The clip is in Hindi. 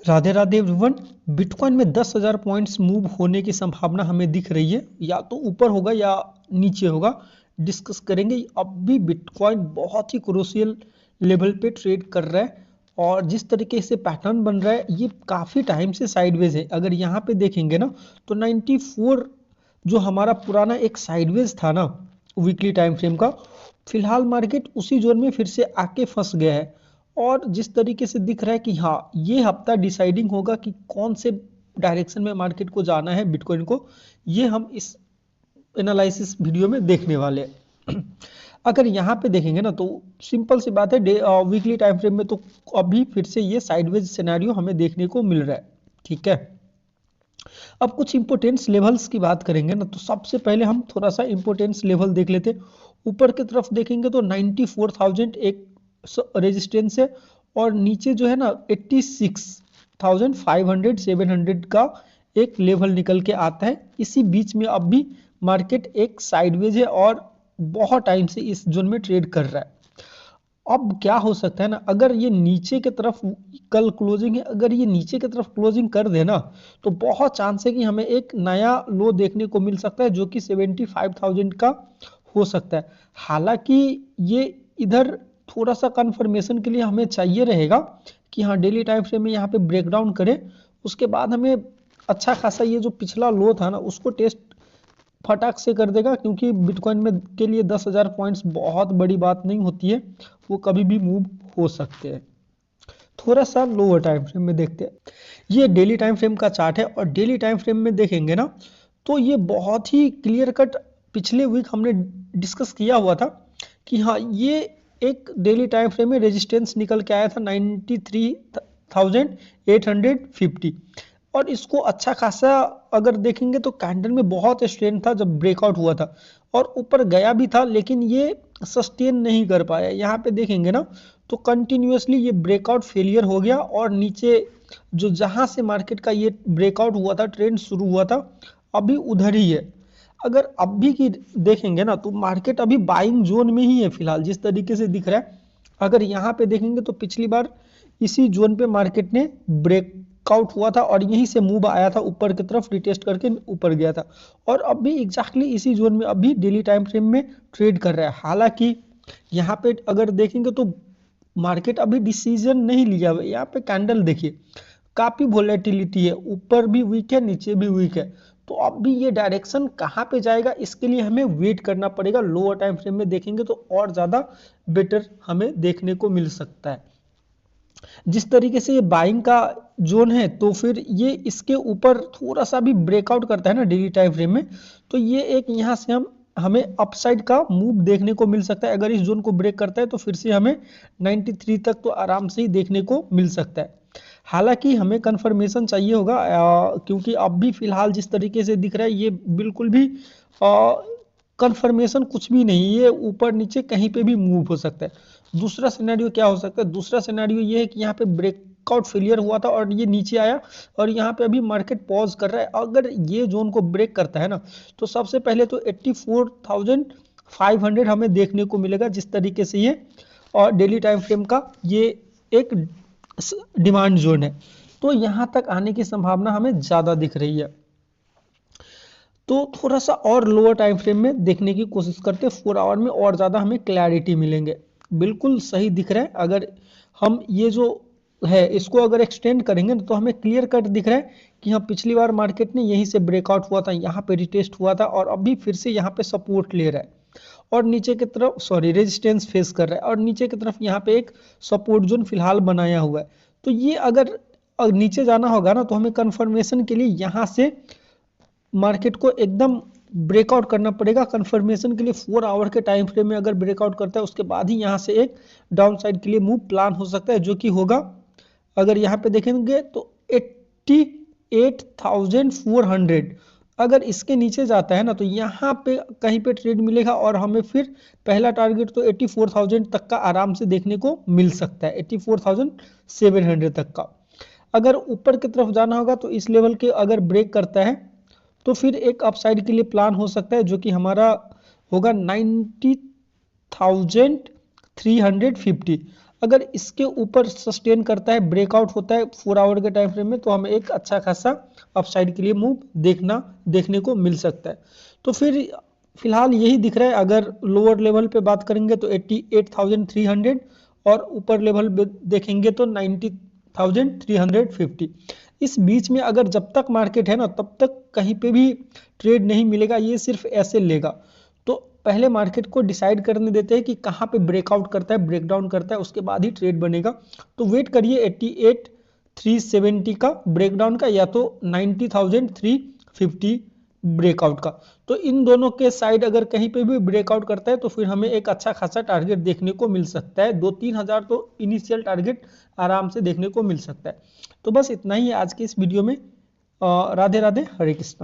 राधे राधे एवरीवन। बिटकॉइन में 10,000 पॉइंट्स मूव होने की संभावना हमें दिख रही है, या तो ऊपर होगा या नीचे होगा, डिस्कस करेंगे। अब भी बिटकॉइन बहुत ही क्रूशियल लेवल पे ट्रेड कर रहा है और जिस तरीके से पैटर्न बन रहा है ये काफ़ी टाइम से साइडवेज है। अगर यहाँ पे देखेंगे ना तो 94 जो हमारा पुराना एक साइडवेज था ना वीकली टाइम फ्रेम का, फिलहाल मार्केट उसी जोन में फिर से आके फंस गया है। और जिस तरीके से दिख रहा है कि हाँ ये हफ्ता डिसाइडिंग होगा कि कौन से डायरेक्शन में मार्केट को जाना है बिटकॉइन को, ये हम इस एनालिसिस वीडियो में देखने वाले हैं। अगर यहाँ पे देखेंगे ना तो सिंपल सी बात है, वीकली टाइम फ्रेम में तो अभी फिर से ये साइडवेज सिनेरियो हमें देखने को मिल रहा है। ठीक है, अब कुछ इंपोर्टेंस लेवल्स की बात करेंगे ना तो सबसे पहले हम थोड़ा सा इंपोर्टेंस लेवल देख लेते हैं। ऊपर की तरफ देखेंगे तो 94,000 एक रेजिस्टेंस है और नीचे जो है ना 86,500 700 का एक लेवल निकल के आता है। इसी बीच में अब भी मार्केट एक साइडवेज है और बहुत टाइम से इस जोन में ट्रेड कर रहा है। अब क्या हो सकता है ना, अगर ये नीचे की तरफ कल क्लोजिंग है, अगर ये नीचे की तरफ क्लोजिंग कर दे ना तो बहुत चांस है कि हमें एक नया लो देखने को मिल सकता है जो कि 75,000 का हो सकता है। हालांकि ये इधर थोड़ा सा कंफर्मेशन के लिए हमें चाहिए रहेगा कि हाँ डेली टाइम फ्रेम में यहाँ पे ब्रेकडाउन करे, उसके बाद हमें अच्छा खासा ये जो पिछला लो था ना उसको टेस्ट फटाक से कर देगा, क्योंकि बिटकॉइन में के लिए 10,000 पॉइंट्स बहुत बड़ी बात नहीं होती है, वो कभी भी मूव हो सकते हैं। थोड़ा सा लोअर टाइम फ्रेम में देखते हैं। ये डेली टाइम फ्रेम का चार्ट है और डेली टाइम फ्रेम में देखेंगे ना तो ये बहुत ही क्लियर कट पिछले वीक हमने डिस्कस किया हुआ था कि हाँ ये एक डेली टाइम फ्रेम में रेजिस्टेंस निकल के आया था 93,850 और इसको अच्छा खासा अगर देखेंगे तो कैंडल में बहुत स्ट्रेंथ था जब ब्रेकआउट हुआ था और ऊपर गया भी था, लेकिन ये सस्टेन नहीं कर पाया। यहाँ पे देखेंगे ना तो कंटिन्यूअसली ये ब्रेकआउट फेलियर हो गया और नीचे जो जहाँ से मार्केट का ये ब्रेकआउट हुआ था, ट्रेंड शुरू हुआ था, अभी उधर ही है। अगर अभी की देखेंगे ना तो मार्केट अभी बाइंग जोन में ही है फिलहाल, जिस तरीके से दिख रहा है। अगर यहाँ पे देखेंगे तो पिछली बार इसी जोन पे मार्केट ने ब्रेकआउट हुआ था और यहीं से मूव आया था ऊपर की तरफ, रिटेस्ट करके ऊपर गया था और अभी एग्जैक्टली इसी जोन में अभी डेली टाइम फ्रेम में ट्रेड कर रहा है। हालांकि यहाँ पे अगर देखेंगे तो मार्केट अभी डिसीजन नहीं लिया हुआ है। यहाँ पे कैंडल देखिए काफी वोलेटिलिटी है, ऊपर भी वीक है नीचे भी वीक है, तो अब भी ये डायरेक्शन कहाँ पे जाएगा इसके लिए हमें वेट करना पड़ेगा। लोअर टाइम फ्रेम में देखेंगे तो और ज़्यादा बेटर हमें देखने को मिल सकता है। जिस तरीके से ये बाइंग का जोन है तो फिर ये इसके ऊपर थोड़ा सा भी ब्रेकआउट करता है ना डेली टाइम फ्रेम में, तो ये एक यहाँ से हमें अपसाइड का मूव देखने को मिल सकता है। अगर इस जोन को ब्रेक करता है तो फिर से हमें 93 तक तो आराम से ही देखने को मिल सकता है। हालांकि हमें कंफर्मेशन चाहिए होगा, क्योंकि अब भी फिलहाल जिस तरीके से दिख रहा है ये बिल्कुल भी कंफर्मेशन कुछ भी नहीं, ये ऊपर नीचे कहीं पे भी मूव हो सकता है। दूसरा सिनेरियो क्या हो सकता है, दूसरा सिनेरियो ये है कि यहाँ पे ब्रेकआउट फेलियर हुआ था और ये नीचे आया और यहाँ पे अभी मार्केट पॉज कर रहा है। अगर ये जोन को ब्रेक करता है ना तो सबसे पहले तो 84,500 हमें देखने को मिलेगा, जिस तरीके से ये और डेली टाइम फ्रेम का ये एक डिमांड जोन है, तो यहाँ तक आने की संभावना हमें ज़्यादा दिख रही है। तो थोड़ा सा और लोअर टाइम फ्रेम में देखने की कोशिश करते हैं, 4 आवर में और ज़्यादा हमें क्लैरिटी मिलेंगे। बिल्कुल सही दिख रहा है, अगर हम ये जो है इसको अगर एक्सटेंड करेंगे तो हमें क्लियर कट दिख रहा है कि हाँ पिछली बार मार्केट ने यहीं से ब्रेकआउट हुआ था, यहाँ पे रिटेस्ट हुआ था और अभी फिर से यहाँ पे सपोर्ट ले रहा है और नीचे की तरफ रेजिस्टेंस फेस कर रहा है और नीचे की तरफ यहाँ पे एक सपोर्ट जोन फिलहाल बनाया हुआ है। तो ये अगर नीचे जाना होगा ना तो हमें कंफर्मेशन के लिए यहाँ से मार्केट को एकदम ब्रेकआउट करना पड़ेगा। कंफर्मेशन के लिए 4 आवर के टाइम फ्रेम में अगर ब्रेकआउट करता है उसके बाद ही यहाँ से एक डाउन साइड के लिए मूव प्लान हो सकता है, जो कि होगा अगर यहाँ पे देखेंगे तो 88,400। अगर इसके नीचे जाता है ना तो यहाँ पे कहीं पे ट्रेड मिलेगा और हमें फिर पहला टारगेट तो 84,000 तक का आराम से देखने को मिल सकता है, 84,700 तक का। अगर ऊपर की तरफ जाना होगा तो इस लेवल के अगर ब्रेक करता है तो फिर एक अपसाइड के लिए प्लान हो सकता है, जो कि हमारा होगा 90,350। अगर इसके ऊपर सस्टेन करता है, ब्रेकआउट होता है 4 आवर के टाइम फ्रेम में, तो हमें एक अच्छा खासा अपसाइड के लिए मूव देखने को मिल सकता है। तो फिर फिलहाल यही दिख रहा है। अगर लोअर लेवल पे बात करेंगे तो 88,300 और ऊपर लेवल पे देखेंगे तो 90,350। इस बीच में अगर जब तक मार्केट है ना तब तक कहीं पे भी ट्रेड नहीं मिलेगा, ये सिर्फ ऐसे लेगा। तो पहले मार्केट को डिसाइड करने देते हैं कि कहाँ पे ब्रेकआउट करता है, ब्रेकडाउन करता है, उसके बाद ही ट्रेड बनेगा। तो वेट करिए 88,370 का ब्रेकडाउन का या तो 90,350 ब्रेकआउट का। तो इन दोनों के साइड अगर कहीं पे भी ब्रेकआउट करता है तो फिर हमें एक अच्छा खासा टारगेट देखने को मिल सकता है। 2-3 हज़ार तो इनिशियल टारगेट आराम से देखने को मिल सकता है। तो बस इतना ही है आज के इस वीडियो में। राधे राधे, हरे कृष्णा।